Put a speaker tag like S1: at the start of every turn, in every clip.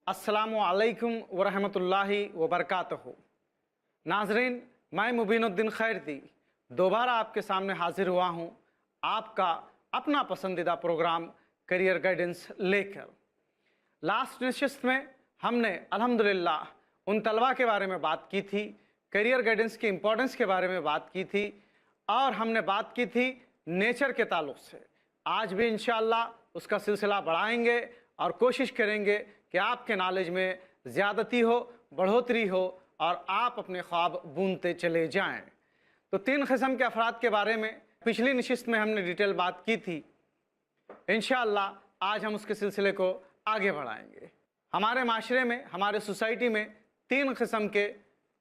S1: अस्सलामु अलैकुम वरहमतुल्लाहि वबरकातुहू। नाजरीन, मैं मुबीनुद्दीन खैरदी दोबारा आपके सामने हाजिर हुआ हूँ आपका अपना पसंदीदा प्रोग्राम करियर गाइडेंस लेकर। लास्ट नशिस्त में हमने अल्हम्दुलिल्लाह उन तलबा के बारे में बात की थी, करियर गाइडेंस की इम्पोर्टेंस के बारे में बात की थी और हमने बात की थी नेचर के ताल्लुक़ से। आज भी इंशाअल्लाह उसका सिलसिला बढ़ाएंगे और कोशिश करेंगे कि आपके नॉलेज में ज़्यादती हो, बढ़ोतरी हो और आप अपने ख्वाब बूंदते चले जाएं। तो 3 किस्म के अफराद के बारे में पिछली नशिस्त में हमने डिटेल बात की थी। इंशाअल्लाह आज हम उसके सिलसिले को आगे बढ़ाएंगे। हमारे माशरे में, हमारे सोसाइटी में 3 किस्म के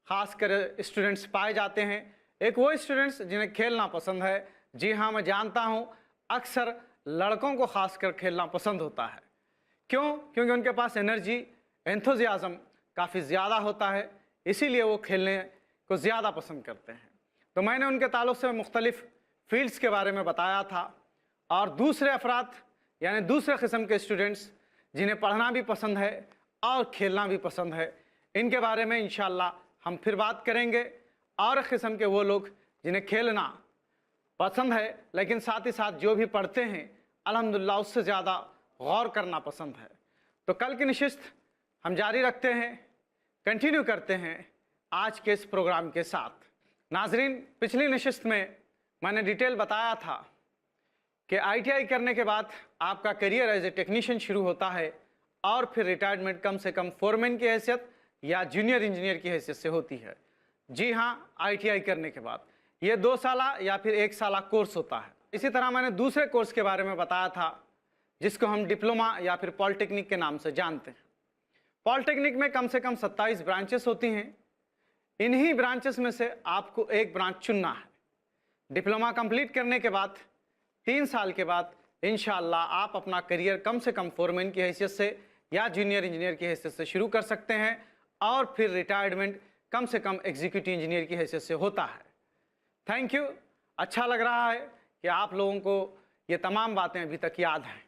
S1: ख़ास कर स्टूडेंट्स पाए जाते हैं। एक वो स्टूडेंट्स जिन्हें खेलना पसंद है। जी हाँ, मैं जानता हूँ अक्सर लड़कों को ख़ास कर खेलना पसंद होता है। क्यों? क्योंकि उनके पास एनर्जी, एंथुजियाज़म काफ़ी ज़्यादा होता है, इसीलिए वो खेलने को ज़्यादा पसंद करते हैं। तो मैंने उनके ताल्लुक़ से मुख्तलिफ़ फील्ड्स के बारे में बताया था। और दूसरे अफराद यानी दूसरे किस्म के स्टूडेंट्स जिन्हें पढ़ना भी पसंद है और खेलना भी पसंद है, इनके बारे में इंशाअल्लाह हम फिर बात करेंगे। और एक किस्म के वो लोग जिन्हें खेलना पसंद है लेकिन साथ ही साथ जो भी पढ़ते हैं अल्हम्दुलिल्लाह उससे ज़्यादा गौर करना पसंद है। तो कल की नशिस्त हम जारी रखते हैं, कंटिन्यू करते हैं आज के इस प्रोग्राम के साथ। नाजरीन, पिछली नशिस्त में मैंने डिटेल बताया था कि ITI करने के बाद आपका करियर एज ए टेक्नीशियन शुरू होता है और फिर रिटायरमेंट कम से कम फोरमैन की हैसियत या जूनियर इंजीनियर की हैसियत से होती है। जी हाँ, ITI करने के बाद ये 2 साला या फिर 1 साला कोर्स होता है। इसी तरह मैंने दूसरे कोर्स के बारे में बताया था जिसको हम डिप्लोमा या फिर पॉलिटेक्निक के नाम से जानते हैं। पॉलिटेक्निक में कम से कम 27 ब्रांचेस होती हैं। इन्हीं ब्रांचेस में से आपको एक ब्रांच चुनना है। डिप्लोमा कंप्लीट करने के बाद 3 साल के बाद इंशाअल्लाह आप अपना करियर कम से कम फोरमैन की हैसियत से या जूनियर इंजीनियर की हैसियत से शुरू कर सकते हैं और फिर रिटायरमेंट कम से कम एग्जीक्यूटिव इंजीनियर की हैसियत से होता है। Thank you. अच्छा लग रहा है कि आप लोगों को ये तमाम बातें अभी तक याद हैं।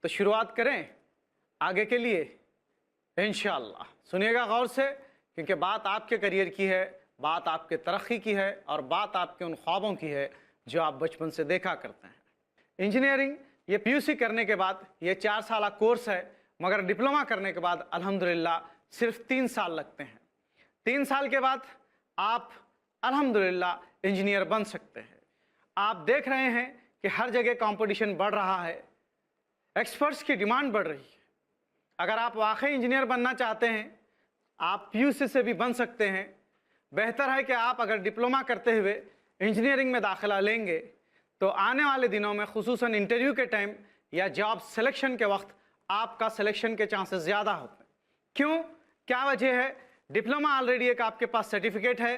S1: तो शुरुआत करें आगे के लिए इंशाअल्लाह। सुनिएगा गौर से, क्योंकि बात आपके करियर की है, बात आपके तरक्की की है और बात आपके उन ख्वाबों की है जो आप बचपन से देखा करते हैं। इंजीनियरिंग ये PUC करने के बाद ये 4 साला कोर्स है, मगर डिप्लोमा करने के बाद अल्हम्दुलिल्लाह सिर्फ 3 साल लगते हैं। 3 साल के बाद आप अल्हम्दुलिल्लाह इंजीनियर बन सकते हैं। आप देख रहे हैं कि हर जगह कंपटीशन बढ़ रहा है, एक्सपर्ट्स की डिमांड बढ़ रही है। अगर आप वाकई इंजीनियर बनना चाहते हैं आप PUC से भी बन सकते हैं। बेहतर है कि आप अगर डिप्लोमा करते हुए इंजीनियरिंग में दाखिला लेंगे तो आने वाले दिनों में खुसूसन इंटरव्यू के टाइम या जॉब सिलेक्शन के वक्त आपका सिलेक्शन के चांसेस ज़्यादा होते हैं। क्यों? क्या वजह है? डिप्लोमा ऑलरेडी एक आपके पास सर्टिफिकेट है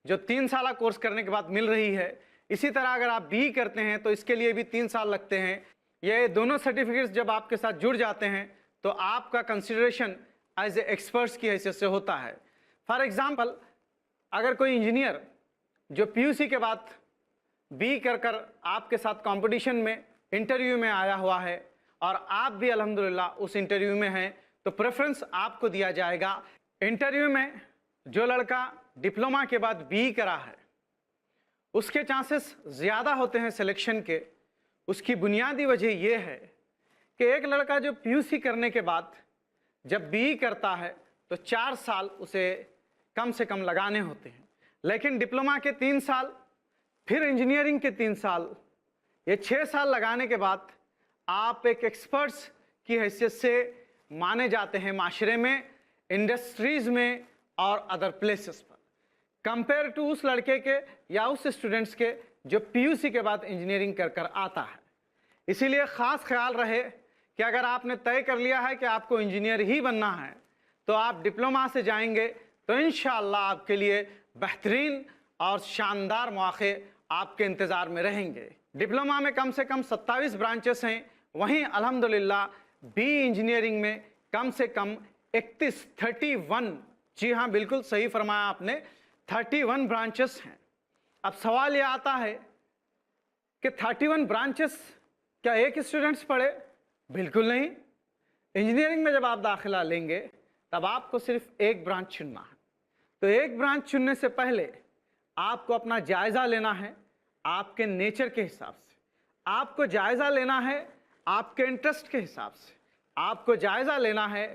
S1: जो 3 साला कोर्स करने के बाद मिल रही है। इसी तरह अगर आप BE करते हैं तो इसके लिए भी 3 साल लगते हैं। ये दोनों सर्टिफिकेट्स जब आपके साथ जुड़ जाते हैं तो आपका कंसिडरेशन एज ए एक्सपर्ट्स की हैसियत से होता है। फॉर एग्ज़ाम्पल, अगर कोई इंजीनियर जो PUC के बाद BE कर आपके साथ कंपटीशन में इंटरव्यू में आया हुआ है और आप भी अल्हम्दुलिल्लाह उस इंटरव्यू में हैं, तो प्रेफरेंस आपको दिया जाएगा। इंटरव्यू में जो लड़का डिप्लोमा के बाद BE करा है उसके चांसेस ज़्यादा होते हैं सिलेक्शन के। उसकी बुनियादी वजह यह है कि एक लड़का जो PUC करने के बाद जब BE करता है तो 4 साल उसे कम से कम लगाने होते हैं, लेकिन डिप्लोमा के 3 साल, फिर इंजीनियरिंग के 3 साल, ये 6 साल लगाने के बाद आप एक एक्सपर्ट्स की हैसियत से माने जाते हैं माशरे में, इंडस्ट्रीज़ में और अदर प्लेसेस पर, कंपेयर टू उस लड़के के या उस स्टूडेंट्स के जो PUC के बाद इंजीनियरिंग कर आता है। इसीलिए ख़ास ख्याल रहे कि अगर आपने तय कर लिया है कि आपको इंजीनियर ही बनना है तो आप डिप्लोमा से जाएंगे तो इंशाअल्लाह आपके लिए बेहतरीन और शानदार मौके आपके इंतज़ार में रहेंगे। डिप्लोमा में कम से कम 27 ब्रांचेस हैं, वहीं अल्हम्दुलिल्लाह BE इंजीनियरिंग में कम से कम 31 जी हाँ, बिल्कुल सही फरमाया आपने, 31 ब्रांचेस हैं। अब सवाल ये आता है कि 31 ब्रांचेस क्या एक स्टूडेंट्स पढ़े? बिल्कुल नहीं। इंजीनियरिंग में जब आप दाखिला लेंगे तब आपको सिर्फ एक ब्रांच चुनना है। तो एक ब्रांच चुनने से पहले आपको अपना जायज़ा लेना है आपके नेचर के हिसाब से, आपको जायज़ा लेना है आपके इंटरेस्ट के हिसाब से, आपको जायज़ा लेना है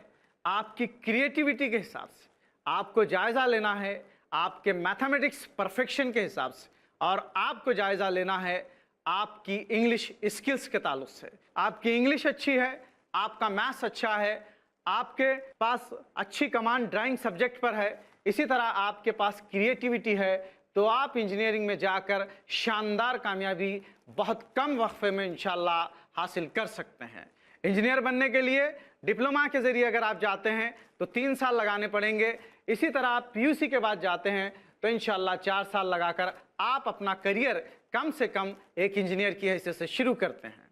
S1: आपकी क्रिएटिविटी के हिसाब से, आपको जायज़ा लेना है आपके मैथमेटिक्स परफेक्शन के हिसाब से, और आपको जायज़ा लेना है आपकी इंग्लिश स्किल्स के ताल्लुक से। आपकी इंग्लिश अच्छी है, आपका मैथ्स अच्छा है, आपके पास अच्छी कमांड ड्राइंग सब्जेक्ट पर है, इसी तरह आपके पास क्रिएटिविटी है, तो आप इंजीनियरिंग में जाकर शानदार कामयाबी बहुत कम वक्फे में इंशाल्लाह हासिल कर सकते हैं। इंजीनियर बनने के लिए डिप्लोमा के ज़रिए अगर आप जाते हैं तो 3 साल लगाने पड़ेंगे। इसी तरह आप पीयूसी के बाद जाते हैं तो इंशाल्लाह 4 साल लगाकर आप अपना करियर कम से कम एक इंजीनियर की हैसियत से शुरू करते हैं।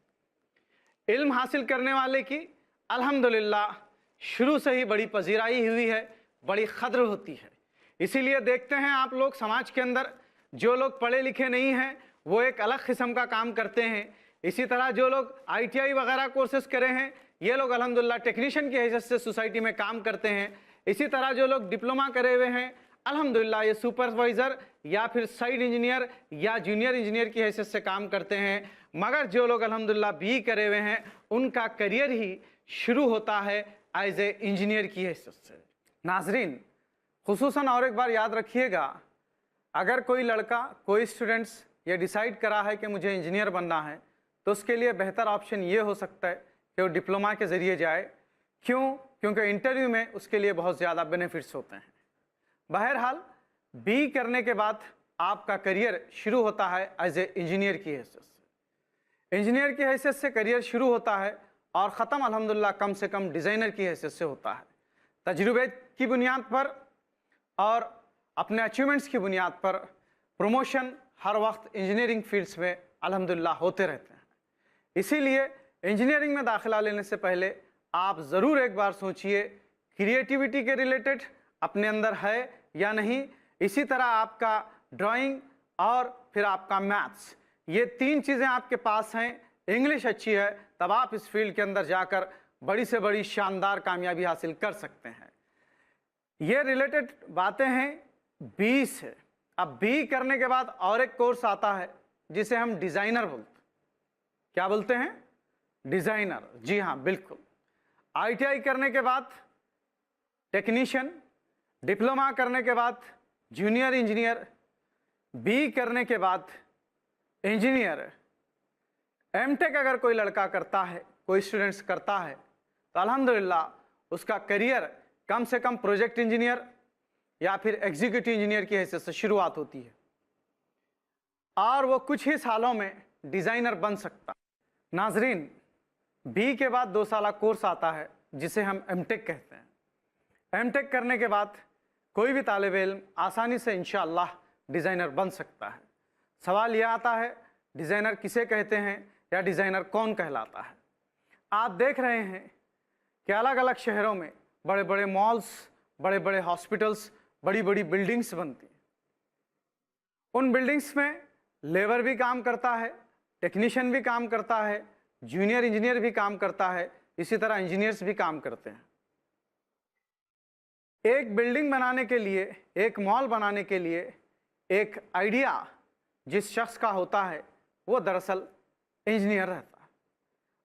S1: इल्म हासिल करने वाले की अल्हम्दुलिल्लाह शुरू से ही बड़ी पजीराई हुई है, बड़ी क़द्र होती है। इसीलिए देखते हैं आप लोग समाज के अंदर जो लोग पढ़े लिखे नहीं हैं वो एक अलग किस्म का काम करते हैं। इसी तरह जो लोग ITI वगैरह कोर्सेज करे हैं ये लोग अल्हम्दुलिल्लाह टेक्नीशियन की हैसियत से सोसाइटी में काम करते हैं। इसी तरह जो लोग डिप्लोमा करे हुए हैं अल्हम्दुलिल्लाह ये सुपरवाइज़र या फिर साइड इंजीनियर या जूनियर इंजीनियर की हैसियत से काम करते हैं। मगर जो लोग अल्हम्दुलिल्लाह BE करे हुए हैं उनका करियर ही शुरू होता है एज ए इंजीनियर की हैसियत से। नाजरीन, खुसूसन और एक बार याद रखिएगा, अगर कोई लड़का कोई स्टूडेंट्स ये डिसाइड करा है कि मुझे इंजीनियर बनना है तो उसके लिए बेहतर ऑप्शन ये हो सकता है कि वो डिप्लोमा के ज़रिए जाए। क्यों? क्योंकि इंटरव्यू में उसके लिए बहुत ज़्यादा बेनिफिट्स होते हैं। बहरहाल BE करने के बाद आपका करियर शुरू होता है एज ए इंजीनियर की हैसियत से। इंजीनियर की हैसियत से करियर शुरू होता है और ख़त्म अल्हम्दुलिल्लाह कम से कम डिज़ाइनर की हैसियत से होता है। तजुर्बे की बुनियाद पर और अपने अचीवमेंट्स की बुनियाद पर प्रमोशन हर वक्त इंजीनियरिंग फील्ड्स में अल्हम्दुलिल्लाह होते रहते हैं। इसीलिए इंजीनियरिंग में दाखिला लेने से पहले आप ज़रूर एक बार सोचिए क्रिएटिविटी के रिलेटेड अपने अंदर है या नहीं। इसी तरह आपका ड्राइंग और फिर आपका मैथ्स, ये 3 चीज़ें आपके पास हैं, इंग्लिश अच्छी है, तब आप इस फील्ड के अंदर जाकर बड़ी से बड़ी शानदार कामयाबी हासिल कर सकते हैं। ये रिलेटेड बातें हैं BE से। अब BE करने के बाद और एक कोर्स आता है जिसे हम डिज़ाइनर बोलते हैं। क्या बोलते हैं? डिज़ाइनर। जी हाँ, बिल्कुल। ITI करने के बाद टेक्नीशियन, डिप्लोमा करने के बाद जूनियर इंजीनियर, BE करने के बाद इंजीनियर, MTech अगर कोई लड़का करता है, कोई स्टूडेंट्स करता है तो अल्हम्दुलिल्लाह उसका करियर कम से कम प्रोजेक्ट इंजीनियर या फिर एग्जीक्यूटिव इंजीनियर की हैसियत से शुरुआत होती है और वो कुछ ही सालों में डिज़ाइनर बन सकता। नाजरीन, BE के बाद 2 साल कोर्स आता है जिसे हम MTech कहते हैं। MTech करने के बाद कोई भी तालिब इल्म आसानी से इंशाअल्लाह डिज़ाइनर बन सकता है। सवाल यह आता है डिज़ाइनर किसे कहते हैं या डिज़ाइनर कौन कहलाता है। आप देख रहे हैं कि अलग अलग शहरों में बड़े बड़े मॉल्स, बड़े बड़े हॉस्पिटल्स, बड़ी बड़ी बिल्डिंग्स बनती हैं। उन बिल्डिंग्स में लेबर भी काम करता है, टेक्नीशियन भी काम करता है, जूनियर इंजीनियर भी काम करता है, इसी तरह इंजीनियर्स भी काम करते हैं। एक बिल्डिंग बनाने के लिए, एक मॉल बनाने के लिए एक आइडिया जिस शख्स का होता है वो दरअसल इंजीनियर रहता है।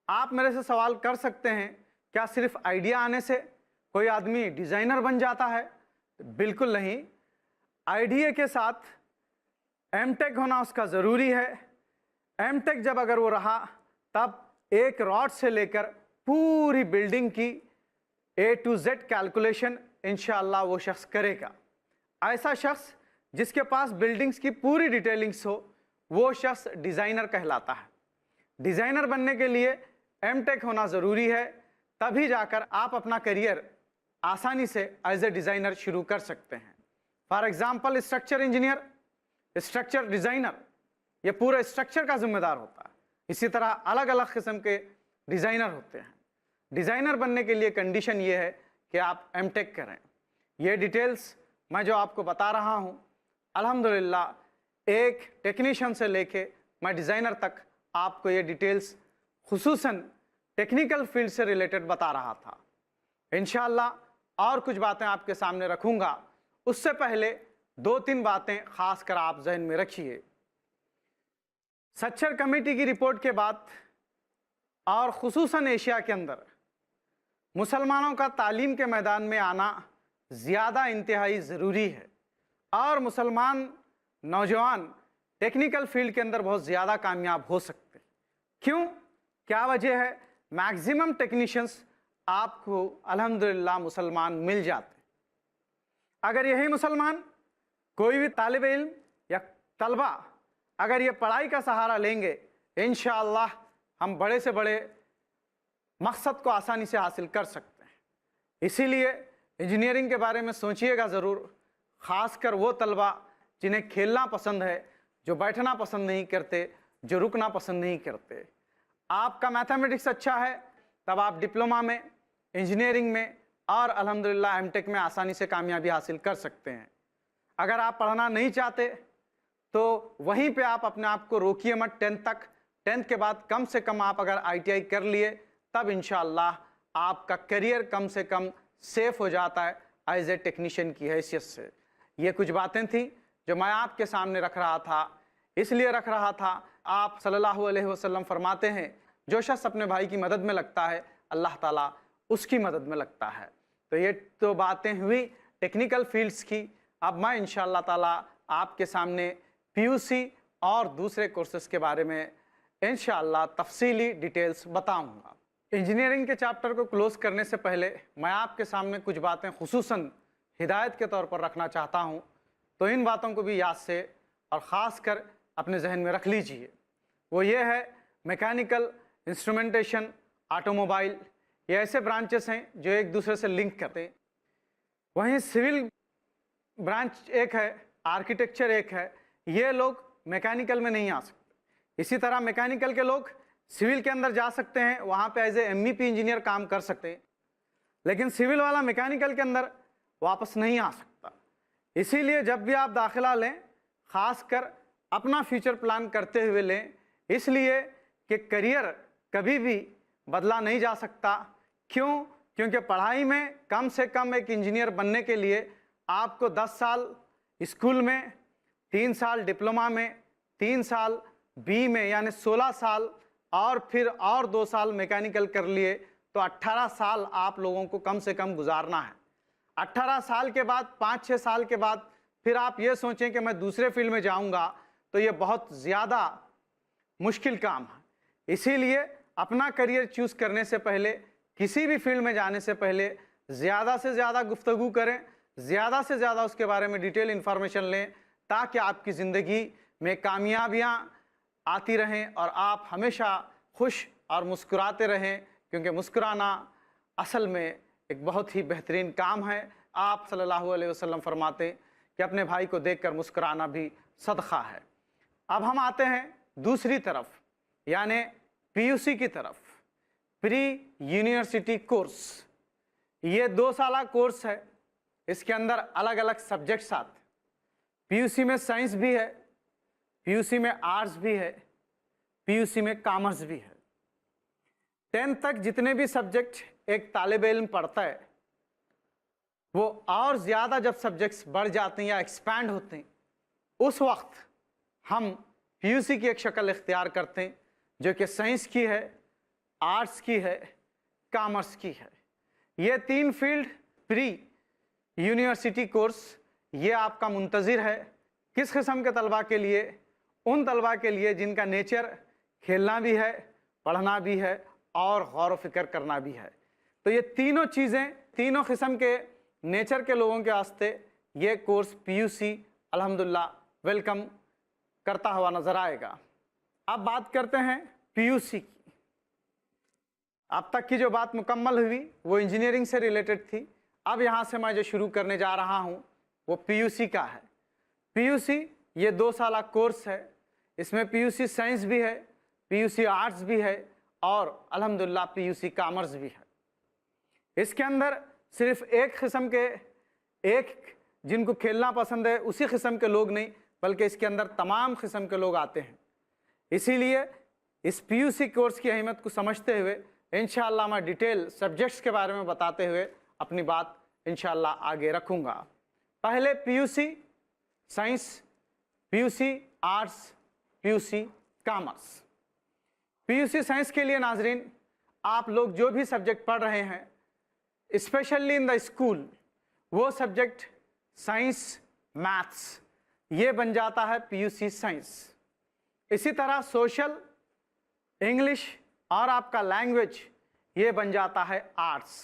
S1: आप मेरे से सवाल कर सकते हैं क्या सिर्फ आइडिया आने से कोई आदमी डिज़ाइनर बन जाता है? बिल्कुल नहीं। आइडिया के साथ MTech होना उसका ज़रूरी है। MTech जब अगर वो रहा तब एक रॉड से लेकर पूरी बिल्डिंग की A to Z कैलकुलेशन इंशाअल्लाह वो शख्स करेगा। ऐसा शख्स जिसके पास बिल्डिंग्स की पूरी डिटेलिंग्स हो वो शख्स डिज़ाइनर कहलाता है। डिज़ाइनर बनने के लिए MTech होना ज़रूरी है, तभी जाकर आप अपना करियर आसानी से एज ए डिज़ाइनर शुरू कर सकते हैं। For example structure engineer, structure designer, ये पूरे स्ट्रक्चर का जिम्मेदार होता है। इसी तरह अलग अलग किस्म के डिज़ाइनर होते हैं। डिज़ाइनर बनने के लिए कंडीशन ये है कि आप MTech करें। ये डिटेल्स मैं जो आपको बता रहा हूँ अल्हम्दुलिल्लाह एक टेक्नीशियन से लेके मैं डिज़ाइनर तक आपको ये डिटेल्स खुसूसन टेक्निकल फील्ड से रिलेटेड बता रहा था। इंशाअल्लाह और कुछ बातें आपके सामने रखूंगा, उससे पहले 2-3 बातें खास कर आप जहन में रखिए। सच्चर कमेटी की रिपोर्ट के बाद और ख़ुसूसन एशिया के अंदर मुसलमानों का तालीम के मैदान में आना ज़्यादा इंतहाई ज़रूरी है और मुसलमान नौजवान टेक्निकल फील्ड के अंदर बहुत ज़्यादा कामयाब हो सकते हैं। क्यों, क्या वजह है? मैक्सिमम टेक्नीशियंस आपको अल्हम्दुलिल्लाह मुसलमान मिल जाते हैं। अगर यही मुसलमान कोई भी तालिब इल्म या तलबा अगर ये पढ़ाई का सहारा लेंगे, इंशाअल्लाह हम बड़े से बड़े मकसद को आसानी से हासिल कर सकते हैं। इसीलिए इंजीनियरिंग के बारे में सोचिएगा ज़रूर, ख़ासकर वो तलबा जिन्हें खेलना पसंद है, जो बैठना पसंद नहीं करते, जो रुकना पसंद नहीं करते। आपका मैथमेटिक्स अच्छा है तब आप डिप्लोमा में, इंजीनियरिंग में और अल्हम्दुलिल्लाह एमटेक में आसानी से कामयाबी हासिल कर सकते हैं। अगर आप पढ़ना नहीं चाहते तो वहीं पे आप अपने आप को रोकिए मत 10th तक। 10th के बाद कम से कम आप अगर ITI कर लिए तब इंशाअल्लाह आपका करियर कम से कम सेफ हो जाता है एज ए टेक्नीशियन की हैसियत से। ये कुछ बातें थी जो मैं आपके सामने रख रहा था, इसलिए रख रहा था, आप सल्लल्लाहु अलैहि वसल्लम फरमाते हैं जो शख्स अपने भाई की मदद में लगता है अल्लाह ताला उसकी मदद में लगता है। तो ये तो बातें हुई टेक्निकल फील्ड्स की। अब मैं इंशाअल्लाह ताला आपके सामने PUC और दूसरे कोर्सेज के बारे में इंशाअल्लाह तफसीली डिटेल्स बताऊंगा। इंजीनियरिंग के चैप्टर को क्लोज करने से पहले मैं आपके सामने कुछ बातें खुसूसन हिदायत के तौर पर रखना चाहता हूं, तो इन बातों को भी याद से और ख़ास कर अपने जहन में रख लीजिए। वो ये है मैकेनिकल, इंस्ट्रूमेंटेशन, ऑटोमोबाइल, ये ऐसे ब्रांचेस हैं जो एक दूसरे से लिंक करते हैं। वहीं सिविल ब्रांच एक है, आर्किटेक्चर एक है, ये लोग मैकेनिकल में नहीं आ सकते। इसी तरह मैकेनिकल के लोग सिविल के अंदर जा सकते हैं, वहाँ पे एज ए MEP इंजीनियर काम कर सकते हैं, लेकिन सिविल वाला मैकेनिकल के अंदर वापस नहीं आ सकता। इसीलिए जब भी आप दाखिला लें, ख़ास कर अपना फ्यूचर प्लान करते हुए लें, इसलिए कि करियर कभी भी बदला नहीं जा सकता। क्यों? क्योंकि पढ़ाई में कम से कम एक इंजीनियर बनने के लिए आपको 10 साल स्कूल में, 3 साल डिप्लोमा में, 3 साल B में, यानी 16 साल, और फिर और 2 साल मैकेनिकल कर लिए तो 18 साल आप लोगों को कम से कम गुजारना है। 18 साल के बाद 5-6 साल के बाद फिर आप ये सोचें कि मैं दूसरे फील्ड में जाऊंगा, तो ये बहुत ज़्यादा मुश्किल काम है। इसीलिए अपना करियर चूज़ करने से पहले, किसी भी फील्ड में जाने से पहले ज़्यादा से ज़्यादा गुफ्तगू करें, ज़्यादा से ज़्यादा उसके बारे में डिटेल इन्फॉर्मेशन लें, ताकि आपकी ज़िंदगी में कामयाबियाँ आती रहें और आप हमेशा खुश और मुस्कुराते रहें, क्योंकि मुस्कुराना असल में एक बहुत ही बेहतरीन काम है। आप सल्लल्लाहु अलैहि वसल्लम फरमाते कि अपने भाई को देखकर मुस्कुराना भी सदका है। अब हम आते हैं दूसरी तरफ, यानी PUC की तरफ, प्री यूनिवर्सिटी कोर्स। ये 2 साला कोर्स है, इसके अंदर अलग अलग सब्जेक्ट्स आते हैं। PUC में साइंस भी है, PUC में आर्ट्स भी है, PUC में कॉमर्स भी है। 10th तक जितने भी सब्जेक्ट एक तालिब इल्म पढ़ता है, वो और ज़्यादा जब सब्जेक्ट्स बढ़ जाते हैं या एक्सपैंड होते हैं, उस वक्त हम PUC की एक शक्ल इख्तियार करते हैं जो कि साइंस की है, आर्ट्स की है, कॉमर्स की है। ये 3 फील्ड प्री यूनिवर्सिटी कोर्स ये आपका मुंतज़िर है। किस किस्म के तलबा के लिए? उन तलबा के लिए जिनका नेचर खेलना भी है, पढ़ना भी है और गौर व फिक्र करना भी है। तो ये तीनों चीज़ें, तीनों किस्म के नेचर के लोगों के वास्ते ये कोर्स PUC अल्हम्दुलिल्लाह वेलकम करता हुआ नज़र आएगा। अब बात करते हैं PUC की। अब तक की जो बात मुकम्मल हुई वो इंजीनियरिंग से रिलेटेड थी। अब यहाँ से मैं जो शुरू करने जा रहा हूँ वो PUC का है। PUC ये 2 साला कोर्स है। इसमें PUC साइंस भी है, PUC आर्ट्स भी है और अल्हम्दुलिल्लाह PUC कॉमर्स भी है। इसके अंदर सिर्फ एक किस्म के, एक जिनको खेलना पसंद है उसी किस्म के लोग नहीं, बल्कि इसके अंदर तमाम किस्म के लोग आते हैं। इसीलिए इस PUC कोर्स की अहमियत को समझते हुए इंशाअल्लाह मैं डिटेल सब्जेक्ट्स के बारे में बताते हुए अपनी बात इंशाल्लाह आगे रखूँगा। पहले PUC science, PUC arts, PUC commerce. PUC science के लिए नाजरीन, आप लोग जो भी सब्जेक्ट पढ़ रहे हैं स्पेशली इन द स्कूल, वो सब्जेक्ट साइंस, मैथ्स, ये बन जाता है पीयूसी साइंस। इसी तरह सोशल, इंग्लिश और आपका लैंग्वेज, ये बन जाता है आर्ट्स।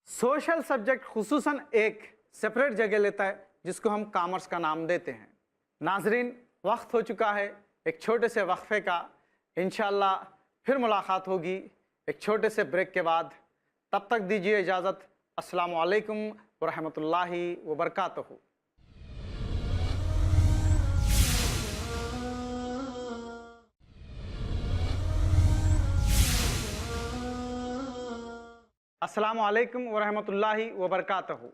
S1: सोशल सब्जेक्ट खुसूसन एक सेपरेट जगह लेता है जिसको हम कॉमर्स का नाम देते हैं। नाजरीन, वक्त हो चुका है एक छोटे से वक्फे का। इंशाल्लाह फिर मुलाकात होगी एक छोटे से ब्रेक के बाद। तब तक दीजिए इजाज़त। अस्सलामु अलैकुम व रहमतुल्लाहि व बरकातहू। अस्सलामु अलैकुम व रहमतुल्लाहि व बरकातहू।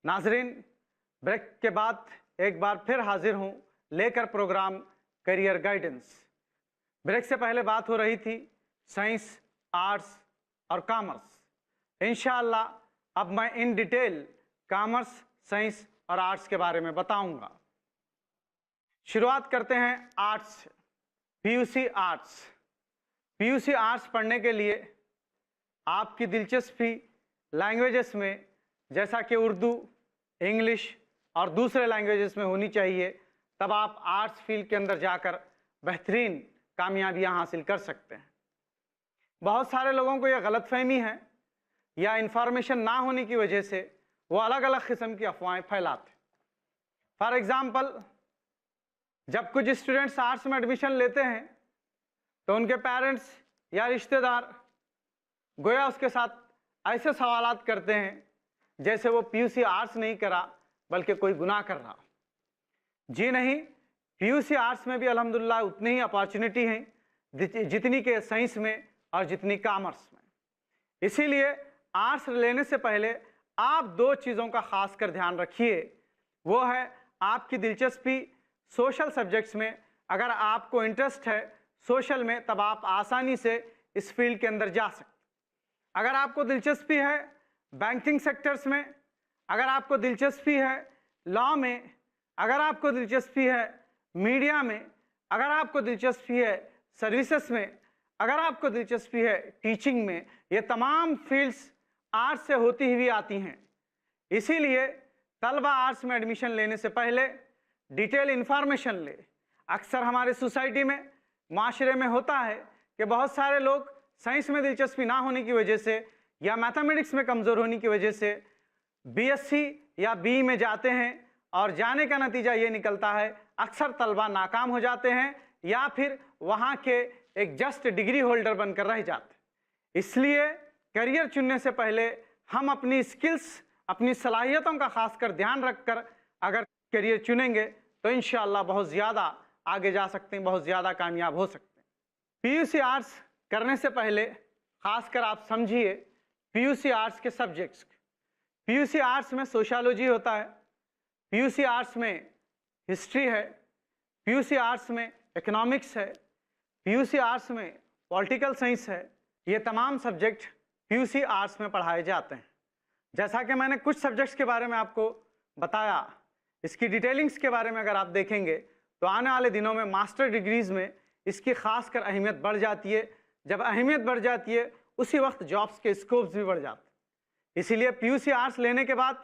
S1: नाजरीन, ब्रेक के बाद एक बार फिर हाजिर हूँ लेकर प्रोग्राम करियर गाइडेंस। ब्रेक से पहले बात हो रही थी साइंस, आर्ट्स और कॉमर्स। इंशाअल्लाह अब मैं इन डिटेल कॉमर्स, साइंस और आर्ट्स के बारे में बताऊंगा। शुरुआत करते हैं आर्ट्स से। PUC arts. पीयूसी आर्ट्स पढ़ने के लिए आपकी दिलचस्पी लैंग्वेजेस में, जैसा कि उर्दू, इंग्लिश और दूसरे लैंग्वेजेस में होनी चाहिए, तब आप आर्ट्स फील्ड के अंदर जाकर बेहतरीन कामयाबियां हासिल कर सकते हैं। बहुत सारे लोगों को यह गलतफहमी है या इंफॉर्मेशन ना होने की वजह से वो अलग अलग किस्म की अफवाहें फैलाते। फॉर एग्ज़ाम्पल, जब कुछ स्टूडेंट्स आर्ट्स में एडमिशन लेते हैं तो उनके पेरेंट्स या रिश्तेदार गोया उसके साथ ऐसे सवालात करते हैं जैसे वो पीयूसी आर्ट्स नहीं करा बल्कि कोई गुनाह कर रहा। जी नहीं, पीयूसी आर्ट्स में भी अल्हम्दुलिल्लाह उतनी ही अपॉर्चुनिटी है जितनी के साइंस में और जितनी कॉमर्स में। इसीलिए आर्ट्स लेने से पहले आप दो चीज़ों का खास कर ध्यान रखिए। वो है आपकी दिलचस्पी सोशल सब्जेक्ट्स में। अगर आपको इंटरेस्ट है सोशल में, तब आप आसानी से इस फील्ड के अंदर जा सकते। अगर आपको दिलचस्पी है बैंकिंग सेक्टर्स में, अगर आपको दिलचस्पी है लॉ में, अगर आपको दिलचस्पी है मीडिया में, अगर आपको दिलचस्पी है सर्विसेज में, अगर आपको दिलचस्पी है टीचिंग में, ये तमाम फील्ड्स आर्ट्स से होती हुई आती हैं। इसीलिए तलबा आर्ट्स में एडमिशन लेने से पहले डिटेल इंफॉर्मेशन ले। अक्सर हमारे सोसाइटी में, माशरे में होता है कि बहुत सारे लोग साइंस में दिलचस्पी ना होने की वजह से या मैथमेटिक्स में कमज़ोर होने की वजह से बीएससी या बी में जाते हैं और जाने का नतीजा ये निकलता है अक्सर तलबा नाकाम हो जाते हैं या फिर वहाँ के एक जस्ट डिग्री होल्डर बनकर रह जाते। इसलिए करियर चुनने से पहले हम अपनी स्किल्स, अपनी सलाहियतों का खासकर ध्यान रखकर अगर करियर चुनेंगे तो इंशाअल्लाह बहुत ज़्यादा आगे जा सकते हैं, बहुत ज़्यादा कामयाब हो सकते हैं। पीयूसी आर्ट्स करने से पहले खासकर आप समझिए पीयूसी आर्ट्स के सब्जेक्ट्स। पीयूसी आर्ट्स में सोशियोलॉजी होता है, पीयूसी आर्ट्स में हिस्ट्री है, पीयूसी आर्ट्स में इकोनॉमिक्स है, पीयूसी आर्ट्स में पॉलिटिकल साइंस है। ये तमाम सब्जेक्ट पीयूसी आर्ट्स में पढ़ाए जाते हैं। जैसा कि मैंने कुछ सब्जेक्ट्स के बारे में आपको बताया, इसकी डिटेलिंग्स के बारे में अगर आप देखेंगे तो आने वाले दिनों में मास्टर डिग्रीज़ में इसकी खासकर अहमियत बढ़ जाती है। जब अहमियत बढ़ जाती है उसी वक्त जॉब्स के स्कोप्स भी बढ़ जाते हैं। इसीलिए पीयूसी आर्ट्स लेने के बाद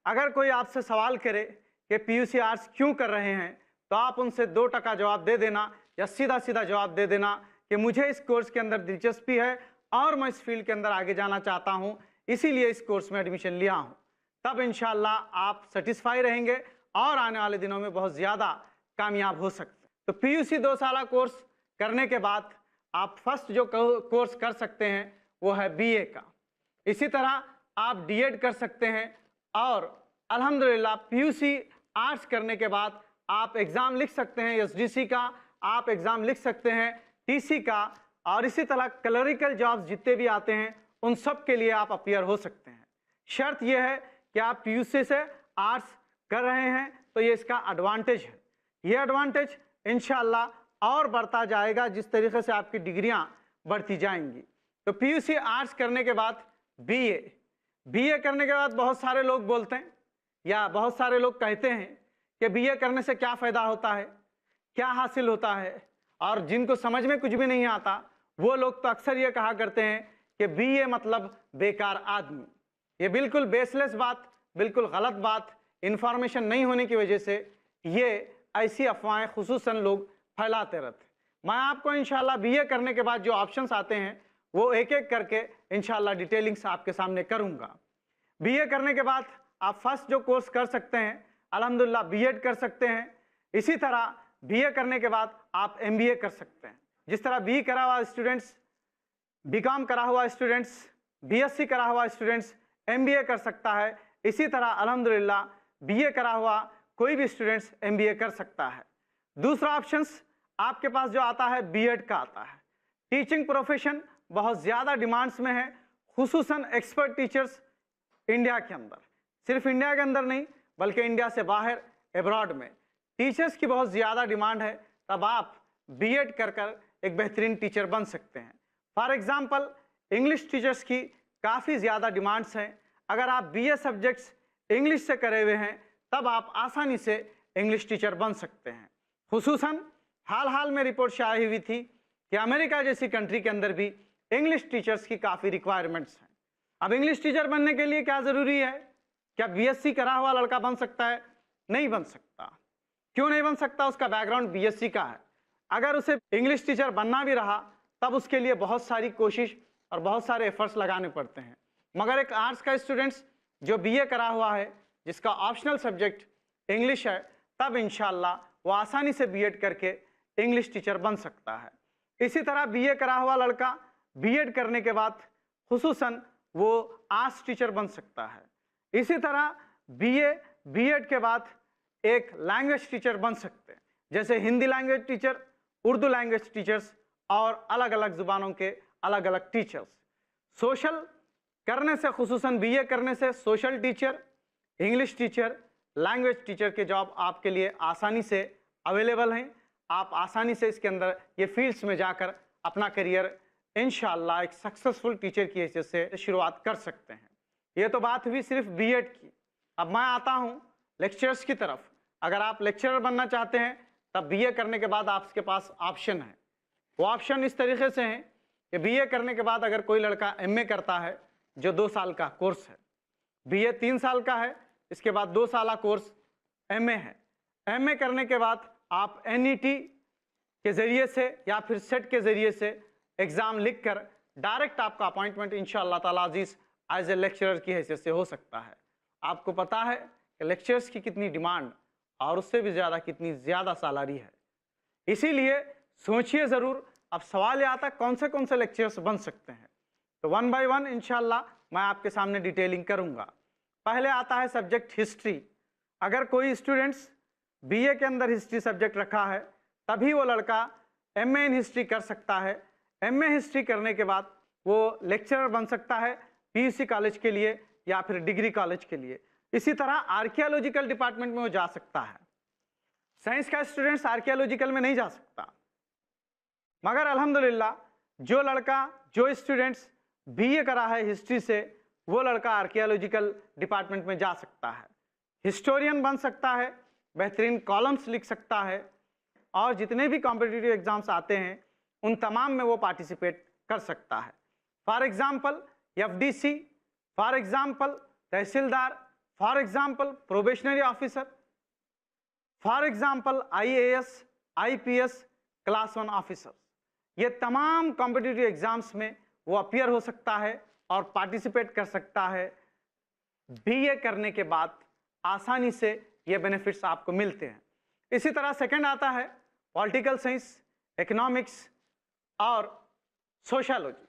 S1: अगर कोई आपसे सवाल करे कि पीयूसी आर्ट्स क्यों कर रहे हैं, तो आप उनसे 2% जवाब दे देना या सीधा सीधा जवाब दे देना कि मुझे इस कोर्स के अंदर दिलचस्पी है और मैं इस फील्ड के अंदर आगे जाना चाहता हूँ, इसीलिए इस कोर्स में एडमिशन लिया हूँ। तब इंशाल्लाह आप सेटिस्फाई रहेंगे और आने वाले दिनों में बहुत ज़्यादा कामयाब हो सकते हैं। तो पीयूसी 2 साल कोर्स करने के बाद आप फर्स्ट जो कोर्स कर सकते हैं वो है बीए का। इसी तरह आप डीएड कर सकते हैं और अल्हम्दुलिल्लाह पीयूसी आर्ट्स करने के बाद आप एग्ज़ाम लिख सकते हैं एसडीसी का, आप एग्ज़ाम लिख सकते हैं टीसी का, और इसी तरह क्लरिकल जॉब्स जितने भी आते हैं उन सब के लिए आप अपीयर हो सकते हैं। शर्त यह है कि आप पीयूसी से आर्ट्स कर रहे हैं, तो ये इसका एडवांटेज है। ये एडवांटेज इंशाअल्लाह और बढ़ता जाएगा जिस तरीके से आपकी डिग्रियां बढ़ती जाएंगी। तो पीयूसी आर्ट्स करने के बाद बीए, बीए करने के बाद बहुत सारे लोग बोलते हैं या बहुत सारे लोग कहते हैं कि बीए करने से क्या फ़ायदा होता है, क्या हासिल होता है, और जिनको समझ में कुछ भी नहीं आता वो लोग तो अक्सर ये कहा करते हैं कि बीए मतलब बेकार आदमी। ये बिल्कुल बेसलेस बात, बिल्कुल गलत बात, इन्फॉर्मेशन नहीं होने की वजह से ये ऐसी अफवाहें खुसूसन लोग फैलाते रहते हैं। मैं आपको इंशाल्लाह बीए करने के बाद जो ऑप्शंस आते हैं वो एक एक करके इंशाल्लाह डिटेलिंग्स आपके सामने करूंगा। बीए करने के बाद आप फर्स्ट जो कोर्स कर सकते हैं अल्हम्दुलिल्लाह बीएड कर सकते हैं। इसी तरह बीए करने के बाद आप एमबीए कर सकते हैं। जिस तरह बी करा हुआ स्टूडेंट्स, बीकॉम करा हुआ स्टूडेंट्स, बीएससी करा हुआ स्टूडेंट्स एमबीए कर सकता है, इसी तरह अल्हम्दुलिल्लाह बीए करा हुआ कोई भी स्टूडेंट्स एमबीए कर सकता है। दूसरा ऑप्शंस आपके पास जो आता है बीएड का आता है। टीचिंग प्रोफेशन बहुत ज़्यादा डिमांड्स में है, खुसूसन एक्सपर्ट टीचर्स इंडिया के अंदर, सिर्फ इंडिया के अंदर नहीं बल्कि इंडिया से बाहर एब्रॉड में टीचर्स की बहुत ज़्यादा डिमांड है। तब आप बीएड कर कर एक बेहतरीन टीचर बन सकते हैं। फॉर एग्जांपल इंग्लिश टीचर्स की काफ़ी ज़्यादा डिमांड्स हैं। अगर आप बीए सब्जेक्ट्स इंग्लिश से करे हुए हैं तब आप आसानी से इंग्लिश टीचर बन सकते हैं। खुसूसन हाल में रिपोर्ट शाया हुई थी कि अमेरिका जैसी कंट्री के अंदर भी इंग्लिश टीचर्स की काफ़ी रिक्वायरमेंट्स हैं। अब इंग्लिश टीचर बनने के लिए क्या ज़रूरी है? क्या बीएससी करा हुआ लड़का बन सकता है? नहीं बन सकता। क्यों नहीं बन सकता? उसका बैकग्राउंड बीएससी का है। अगर उसे इंग्लिश टीचर बनना भी रहा तब उसके लिए बहुत सारी कोशिश और बहुत सारे एफर्ट्स लगाने पड़ते हैं। मगर एक आर्ट्स का स्टूडेंट्स जो बीए करा हुआ है, जिसका ऑप्शनल सब्जेक्ट इंग्लिश है, तब इंशाल्लाह वो आसानी से बीएड करके इंग्लिश टीचर बन सकता है। इसी तरह बीए करा हुआ लड़का बीएड करने के बाद खुसूसन वो आर्ट्स टीचर बन सकता है। इसी तरह बीएड के बाद एक लैंग्वेज टीचर बन सकते हैं, जैसे Hindi language teacher, Urdu language teachers और अलग अलग ज़ुबानों के अलग अलग टीचर्स। सोशल करने से, खुसूसन बीए करने से social teacher, English teacher, language teacher के जॉब आपके लिए आसानी से अवेलेबल हैं। आप आसानी से इसके अंदर ये फील्ड्स में जाकर अपना करियर इंशाल्लाह एक सक्सेसफुल टीचर की हैसियत से शुरुआत कर सकते हैं। ये तो बात हुई सिर्फ बीएड की। अब मैं आता हूँ लेक्चरर्स की तरफ। अगर आप लेक्चरर बनना चाहते हैं तब बीए करने के बाद आपके पास ऑप्शन है। वो ऑप्शन इस तरीके से हैं कि बीए करने के बाद अगर कोई लड़का एमए करता है जो 2 साल का कोर्स है, बीए 3 साल का है, इसके बाद 2 साल कोर्स एमए है। एमए करने के बाद आप एनईटी के ज़रिए से या फिर सेट के ज़रिए से एग्ज़ाम लिखकर डायरेक्ट आपका अपॉइंटमेंट इंशाअल्लाह ताला अज़ीज़ एज ए लेक्चरर की हैसियत से हो सकता है। आपको पता है कि लेक्चर्स की कितनी डिमांड और उससे भी ज़्यादा कितनी ज़्यादा सैलरी है, इसीलिए सोचिए ज़रूर। अब सवाल ये आता है कौन से लेक्चर्स बन सकते हैं, तो 1 बाय 1 इंशाअल्लाह मैं आपके सामने डिटेलिंग करूँगा। पहले आता है सब्जेक्ट हिस्ट्री। अगर कोई स्टूडेंट्स बीए के अंदर हिस्ट्री सब्जेक्ट रखा है तभी वो लड़का एमए इन हिस्ट्री कर सकता है। एमए हिस्ट्री करने के बाद वो लेक्चरर बन सकता है पीयूसी कॉलेज के लिए या फिर डिग्री कॉलेज के लिए। इसी तरह आर्कियोलॉजिकल डिपार्टमेंट में वो जा सकता है। साइंस का स्टूडेंट्स आर्कियोलॉजिकल में नहीं जा सकता, मगर अल्हम्दुलिल्लाह जो लड़का, जो स्टूडेंट्स बीए करा है हिस्ट्री से, वो लड़का आर्कियोलॉजिकल डिपार्टमेंट में जा सकता है, हिस्टोरियन बन सकता है, बेहतरीन कॉलम्स लिख सकता है और जितने भी कॉम्पिटिटिव एग्जाम्स आते हैं उन तमाम में वो पार्टिसिपेट कर सकता है। For example FDC, for example tehsildar, for example probationary officer, for example IAS, IPS, class 1 officer. ये तमाम कॉम्पिटिटिव एग्जाम्स में वो अपीयर हो सकता है और पार्टिसिपेट कर सकता है। बीए करने के बाद आसानी से ये बेनिफिट्स आपको मिलते हैं। इसी तरह सेकंड आता है पॉलिटिकल साइंस, इकोनॉमिक्स और सोशोलॉजी।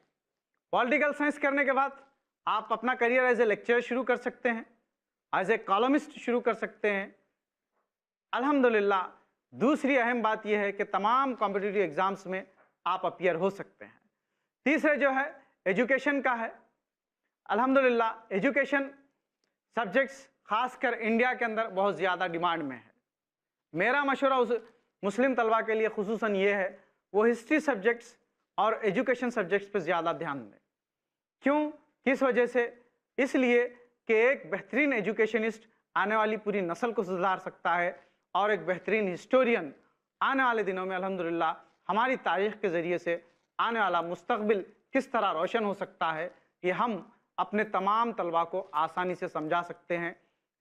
S1: पॉलिटिकल साइंस करने के बाद आप अपना करियर एज ए लेक्चरर शुरू कर सकते हैं, एज ए कॉलमिस्ट शुरू कर सकते हैं। अल्हम्दुलिल्लाह दूसरी अहम बात यह है कि तमाम कॉम्पिटिटिव एग्जाम्स में आप अपीयर हो सकते हैं। तीसरे जो है एजुकेशन का है। अल्हम्दुलिल्लाह एजुकेशन सब्जेक्ट्स खासकर इंडिया के अंदर बहुत ज़्यादा डिमांड में है। मेरा मशवरा उस मुस्लिम तलबा के लिए खुसूसन ये है वो हिस्ट्री सब्जेक्ट्स और एजुकेशन सब्जेक्ट्स पर ज़्यादा ध्यान दें। क्यों, किस वजह से? इसलिए कि एक बेहतरीन एजुकेशनिस्ट आने वाली पूरी नस्ल को सुधार सकता है और एक बेहतरीन हिस्टोरियन आने वाले दिनों में अल्हम्दुलिल्लाह हमारी तारीख़ के ज़रिए से आने वाला मुस्तक़बिल किस तरह रोशन हो सकता है, ये हम अपने तमाम तलबा को आसानी से समझा सकते हैं,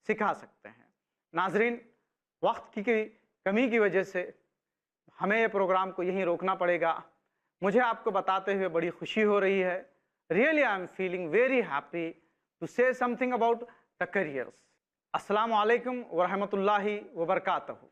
S1: सिखा सकते हैं। नाज़रीन, वक्त की कमी की वजह से हमें ये प्रोग्राम को यहीं रोकना पड़ेगा। मुझे आपको बताते हुए बड़ी खुशी हो रही है। Really I am feeling very happy to say something about the careers. अस्सलामु अलैकुम व रहमतुल्लाहि व बरकातहू।